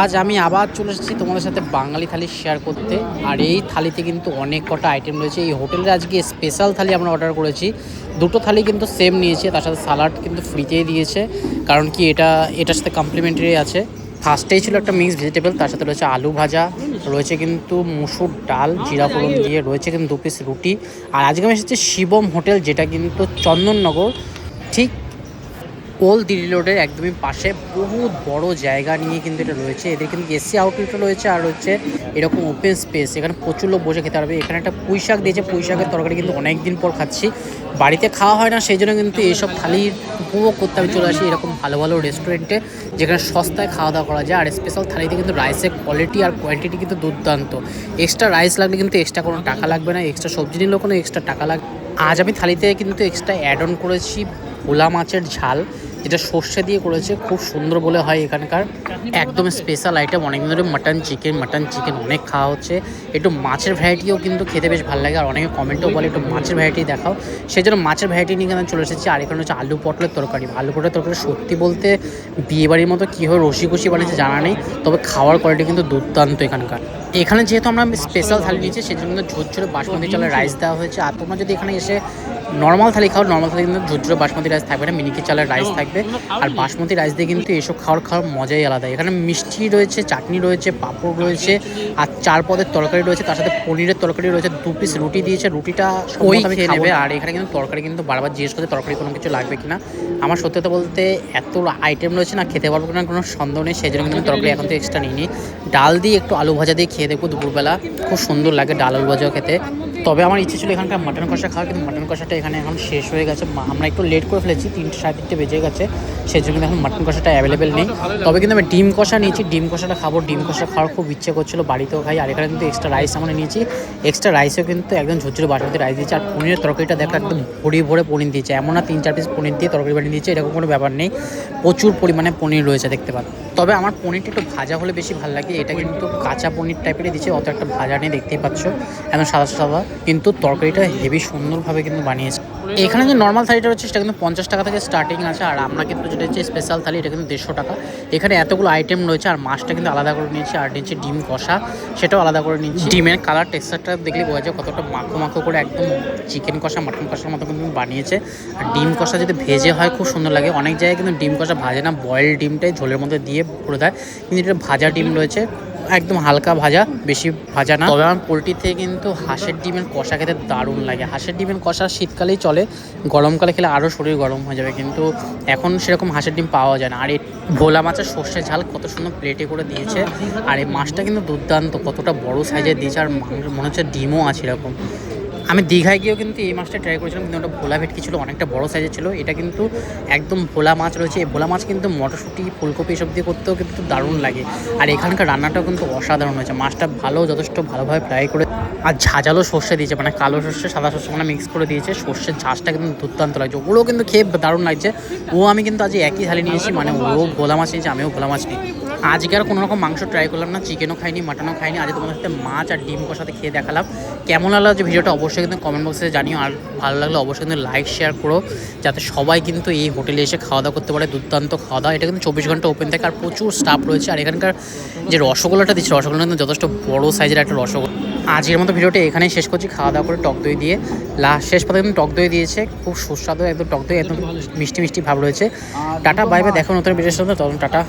আজ আমি আবার চলে এসেছি তোমাদের সাথে বাঙালি থালি শেয়ার করতে। আর এই থালিতে কিন্তু অনেক কটা আইটেম রয়েছে। এই হোটেলের আজকে স্পেশাল থালি আমরা অর্ডার করেছি। দুটো থালি কিন্তু সেম নিয়েছে, তার সাথে সালাড কিন্তু ফ্রিতেই দিয়েছে, কারণ কি এটার সাথে কমপ্লিমেন্টারি আছে। ফার্স্টেই ছিল একটা মিক্স ভেজিটেবল, তার সাথে রয়েছে আলু ভাজা, রয়েছে কিন্তু মুসুর ডাল জিরা ফোড়ন দিয়ে, রয়েছে কিন্তু 2 পিস রুটি। আর আজকে আমি এসেছি শিবম হোটেল, যেটা কিন্তু চন্দননগর ঠিক ওল্ড দিল্লি রোডের একদমই পাশে। বহুত বড় জায়গা নিয়ে কিন্তু এটা রয়েছে। এদের কিন্তু এসি আউটলেটও রয়েছে, আর হচ্ছে এরকম ওপেন স্পেস, এখানে প্রচুর লোক বসে খেতে পারবে। এখানে একটা পুঁই শাক দিয়েছে, পুঁই শাকের তরকারি কিন্তু অনেক দিন পর খাচ্ছি, বাড়িতে খাওয়া হয় না, সেই জন্য কিন্তু এইসব থালির উপভোগ করতে আমি চলে আসি এরকম ভালো ভালো রেস্টুরেন্টে, যেখানে সস্তায় খাওয়া দাওয়া করা যায়। আর স্পেশাল থালিতে কিন্তু রাইসের কোয়ালিটি আর কোয়ান্টিটি কিন্তু দুর্দান্ত। এক্সট্রা রাইস লাগলে কিন্তু এক্সট্রা কোনো টাকা লাগবে না, এক্সট্রা সবজি নিলেও কোনো এক্সট্রা টাকা লাগবে। আজ আমি থালিতে কিন্তু এক্সট্রা অ্যাড অন করেছি ভোলা মাছের ঝাল, যেটা সর্ষে দিয়ে করেছে, খুব সুন্দর বলে হয় এখানকার একদম স্পেশাল আইটেম। অনেকদিন ধরে মাটন চিকেন অনেক খাওয়া হচ্ছে, একটু মাছের ভ্যারাইটিও কিন্তু খেতে বেশ ভালো লাগে। আর অনেকে কমেন্টেও বলে একটু মাছের ভ্যারাইটি দেখাও, সেই জন্য মাছের ভ্যারাইটি নিয়ে আমি চলে এসেছি। আর এখানে হচ্ছে আলু পটলের তরকারি। আলু পটলের তরকারি সত্যি বলতে বিয়েবাড়ির মতো কীভাবে রসি বানিয়েছে জানা নেই, তবে খাওয়ার কোয়ালিটি কিন্তু দুর্দান্ত এখানকার। এখানে যেহেতু আমরা স্পেশাল থালি নিয়েছি, সেজন্য ঝুরঝুরে বাসমতি চালের রাইস দেওয়া হয়েছে। আর তোমরা যদি এখানে এসে নর্মাল থালি খাও, নর্মাল থালি কিন্তু ঝুরঝুরে বাসমতি রাইস থাকবে না, মিনিকেট চালের রাইস থাকবে। আর বাসমতি রাইস দিয়ে কিন্তু এসব খাওয়ার মজাই আলাদা। এখানে মিষ্টি রয়েছে, চাটনি রয়েছে, পাঁপড় রয়েছে, আর 4 পদের তরকারি রয়েছে, তার সাথে পনিরের তরকারি রয়েছে, 2 পিস রুটি দিয়েছে। রুটিটা ওই খেয়ে নেবে। আর এখানে কিন্তু তরকারি কিন্তু বারবার জিজ্ঞেস করছে তরকারি কোনো কিছু লাগবে কিনা। আমার সত্যি কথা বলতে এত আইটেম রয়েছে না, খেতে পারবো কিনা কোনো সন্দেহ নেই, সেই জন্য কিন্তু তরকারি এখন তো এক্সট্রা নিইনি। ডাল দিয়ে একটু আলু ভাজা দিয়ে খেয়ে দেখবো দুপুরবেলা, খুব সুন্দর লাগে ডাল আলু ভাজাও খেতে। তবে আমার ইচ্ছে ছিল এখানকার মাটন কষা খাওয়ার, কিন্তু মাটন কষাটা এখানে এখন শেষ হয়ে গেছে। আমরা একটু লেট করে ফেলেছি, 3টে সাড়ে 3টে বেজে গেছে, সেই জন্য এখন মাটন কষাটা অ্যাভেলেবেল নেই। তবে কিন্তু আমি ডিম কষা নিয়েছি, ডিম কষাটা খাবো। ডিম কষা খাওয়ার খুব ইচ্ছে করছিল, বাড়িতেও খাই। আর এখানে কিন্তু এক্সট্রা রাইস আমরা নিয়েছি, এক্সট্রা রাইসও কিন্তু একদম ঝুরঝুরে বাসমতি রাইস দিয়েছে। আর পনিরের তরকারিটা দেখো একদম ভরে পনির দিয়েছে, এমন না 3-4 পিস পনির দিয়ে তরকারি বানিয়ে দিয়েছে, এরকম কোনো ব্যাপার নেই। প্রচুর পরিমাণে পনির রয়েছে দেখতে পাচ্ছি। তবে আমার পনিরটা একটু ভাজা হলে বেশি ভালো লাগে, এটা কিন্তু কাঁচা পনির টাইপেরই দিচ্ছে, অত একটা ভাজা নেই, দেখতেই পাচ্ছ একদম সাদা, কিন্তু তরকারিটা হেভি সুন্দরভাবে কিন্তু বানিয়েছে। এখানে যে নর্মাল থালিটা রয়েছে সেটা কিন্তু 50 টাকা থেকে স্টার্টিং আছে, আর আমরা কিন্তু যেটা হচ্ছে স্পেশাল থালি, এটা কিন্তু 150 টাকা। এখানে এতগুলো আইটেম রয়েছে, আর মাছটা কিন্তু আলাদা করে নিয়েছি, আর নিচে ডিম কষা সেটাও আলাদা করে নিয়েছি। ডিমের কালার টেক্সচারটা দেখলে বোঝা যায় কতটা মাখো করে একদম চিকেন কষা মাটন কষার মতো কিন্তু বানিয়েছে। আর ডিম কষা যদি ভেজে হয় খুব সুন্দর লাগে। অনেক জায়গায় কিন্তু ডিম কষা ভাজে না, বয়েল ডিমটাই ঝোলের মধ্যে দিয়ে করে দেয়, কিন্তু এটা ভাজা ডিম রয়েছে, একদম হালকা ভাজা, বেশি ভাজা না। তবে আমার পোলট্রির থেকে কিন্তু হাঁসের ডিমের কষা খেতে দারুণ লাগে। হাঁসের ডিমের কষা শীতকালেই চলে, গরমকালে খেলে আরও শরীর গরম হয়ে যাবে, কিন্তু এখন সেরকম হাঁসের ডিম পাওয়া যায় না। আর এই ভোলা মাছের সর্ষে ঝাল কত সুন্দর প্লেটে করে দিয়েছে, আর এই মাছটা কিন্তু দুর্দান্ত, কতটা বড় সাইজের দিয়েছে, আর মনে হচ্ছে ডিমও আছে এরকম। আমি দীঘায় গিয়েও কিন্তু এই মাছটা ট্রাই করেছিলাম, কিন্তু ওটা ভোলা ভেটকি ছিল, অনেকটা বড় সাইজের ছিল। এটা কিন্তু একদম ভোলা মাছ রয়েছে। এই ভোলা মাছ কিন্তু মটরশুঁটি ফুলকপি এসব দিয়ে করতেও কিন্তু দারুণ লাগে। আর এখানকার রান্নাটাও কিন্তু অসাধারণ হয়েছে, মাছটা যথেষ্ট ভালোভাবে ফ্রাই করে, আর ঝাঁঝালো সর্ষে দিয়েছে, মানে কালো সর্ষে সাদা সর্ষে মানে মিক্স করে দিয়েছে। সর্ষের ঝাঁসটা কিন্তু দুর্দান্ত লাগছে, ওগুলোও কিন্তু খেয়ে দারুণ লাগছে। আমি কিন্তু আজ একই থালি নিয়েছি, মানে ও ভোলা মাছ নিয়েছি, আমিও ভোলা মাছ নিই। আজকে আর কোনো রকম মাংস ট্রাই করলাম না, চিকেনও খাইনি, মাটনও খাইনি। আজ তোমাদের সাথে মাছ আর ডিম কষাতে খেয়ে দেখালাম। কেমন লাগলো যে ভিডিওটা অবশ্যই কিন্তু কমেন্ট বক্সে জানিও, আর ভালো লাগলে অবশ্যই কিন্তু লাইক শেয়ার করো, যাতে সবাই কিন্তু এই হোটেলে এসে খাওয়া দাওয়া করতে পারে। দুর্দান্ত খাওয়া দাওয়া, এটা কিন্তু 24 ঘন্টা ওপেন থাকে, আর প্রচুর স্টাফ রয়েছে। আর এখানকার যে রসগোল্লাটা দিচ্ছে, রসগোল্লা কিন্তু যথেষ্ট বড় সাইজের একটা রসগোল্লা। আজকের মতো ভিডিওটা এখানেই শেষ করছি, খাওয়া দাওয়া করে টক দই দিয়ে। শেষ পথে কিন্তু টক দই দিয়েছে, খুব সুস্বাদু একদম টক দই, একদম মিষ্টি ভাব রয়েছে। টাটা, বাই বাই, দেখো নতুন ভিডিওর সাথে, তখন টাটা।